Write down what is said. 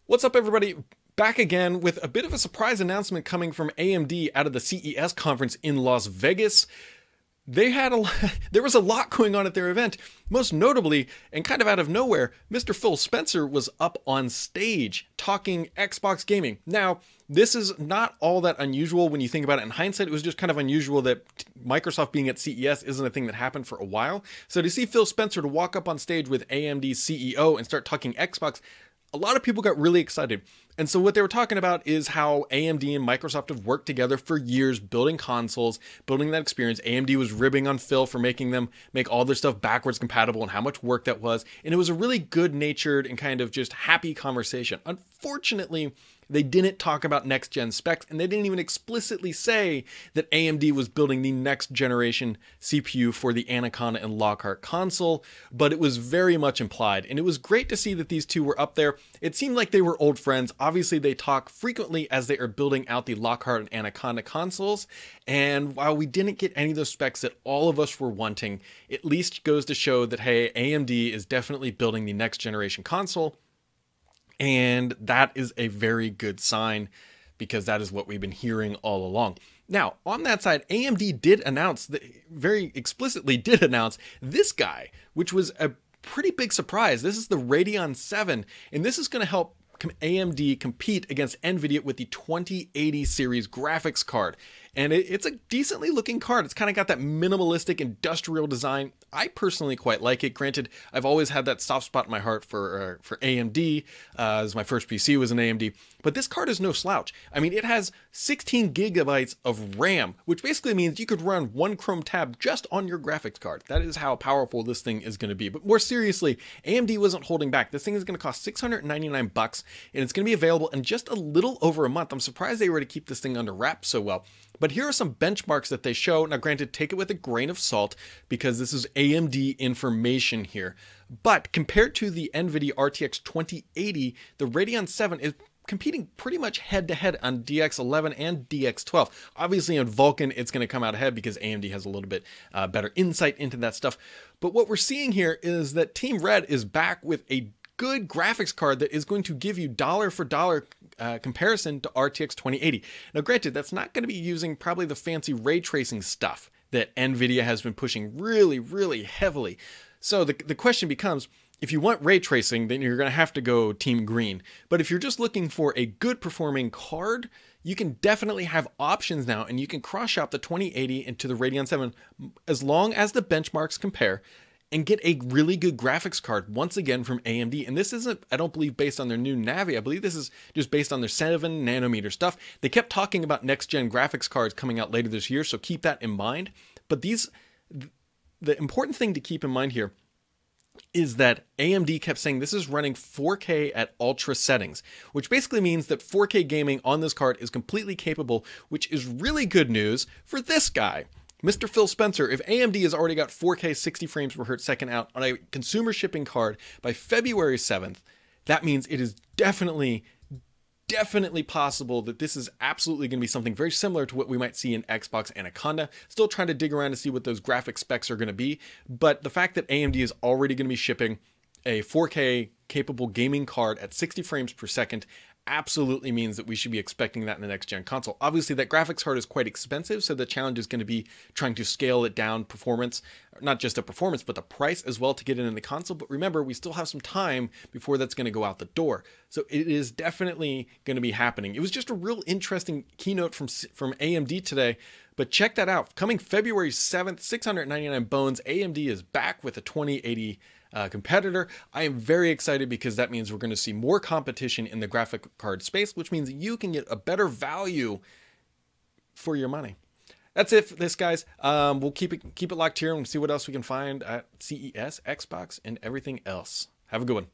What's up, everybody? Back again with a bit of a surprise announcement coming from AMD out of the CES conference in Las Vegas. There was a lot going on at their event. Most notably, and kind of out of nowhere, Mr. Phil Spencer was up on stage talking Xbox gaming. Now, this is not all that unusual when you think about it in hindsight. It was just kind of unusual that Microsoft being at CES isn't a thing that happened for a while. So to see Phil Spencer to walk up on stage with AMD's CEO and start talking Xbox, a lot of people got really excited. And so what they were talking about is how AMD and Microsoft have worked together for years building consoles, building that experience. AMD was ribbing on Phil for making them make all their stuff backwards compatible and how much work that was. And it was a really good-natured and kind of just happy conversation. Unfortunately, they didn't talk about next-gen specs, and they didn't even explicitly say that AMD was building the next-generation CPU for the Anaconda and Lockhart console, but it was very much implied. And it was great to see that these two were up there. It seemed like they were old friends. Obviously, they talk frequently as they are building out the Lockhart and Anaconda consoles, and while we didn't get any of those specs that all of us were wanting, it at least goes to show that, hey, AMD is definitely building the next-generation console. And that is a very good sign because that is what we've been hearing all along. Now, on that side, AMD did announce, very explicitly did announce this guy, which was a pretty big surprise. This is the Radeon 7, and this is going to help AMD compete against NVIDIA with the 2080 series graphics card. And it's a decently looking card. It's kind of got that minimalistic industrial design. I personally quite like it. Granted, I've always had that soft spot in my heart for AMD, as my first PC was an AMD. But this card is no slouch. I mean, it has 16 gigabytes of RAM, which basically means you could run one Chrome tab just on your graphics card. That is how powerful this thing is going to be. But more seriously, AMD wasn't holding back. This thing is going to cost $699, and it's going to be available in just a little over a month. I'm surprised they were to keep this thing under wraps so well. But here are some benchmarks that they show. Now, granted, take it with a grain of salt because this is AMD information here. But compared to the NVIDIA RTX 2080, the Radeon 7 is competing pretty much head-to-head on DX11 and DX12. Obviously, on Vulkan, it's going to come out ahead because AMD has a little bit better insight into that stuff. But what we're seeing here is that Team Red is back with a good graphics card that is going to give you dollar for dollar comparison to RTX 2080. Now, granted, that's not going to be using probably the fancy ray tracing stuff that NVIDIA has been pushing really, really heavily. So the question becomes, if you want ray tracing, then you're going to have to go Team Green. But if you're just looking for a good performing card, you can definitely have options now, and you can cross-shop the 2080 into the Radeon 7 as long as the benchmarks compare, and get a really good graphics card once again from AMD. And this isn't, I don't believe, based on their new Navi. I believe this is just based on their 7 nanometer stuff. They kept talking about next-gen graphics cards coming out later this year, so keep that in mind. But the important thing to keep in mind here is that AMD kept saying this is running 4K at ultra settings, which basically means that 4K gaming on this card is completely capable, which is really good news for this guy, Mr. Phil Spencer. If AMD has already got 4K 60 frames per hertz second out on a consumer shipping card by February 7th, that means it is definitely possible that this is absolutely going to be something very similar to what we might see in Xbox Anaconda. Still trying to dig around to see what those graphic specs are going to be, but the fact that AMD is already going to be shipping a 4K capable gaming card at 60 frames per second absolutely means that we should be expecting that in the next gen console. Obviously, that graphics card is quite expensive, so the challenge is going to be trying to scale it down performance, not just the performance, but the price as well to get it in the console. But remember, we still have some time before that's going to go out the door. So it is definitely going to be happening. It was just a real interesting keynote from AMD today, but check that out. Coming February 7th, 699 bones, AMD is back with a 2080 competitor. I am very excited because that means we're going to see more competition in the graphic card space, which means you can get a better value for your money. That's it for this, guys. We'll keep it locked here and see what else we can find at CES, Xbox, and everything else. Have a good one.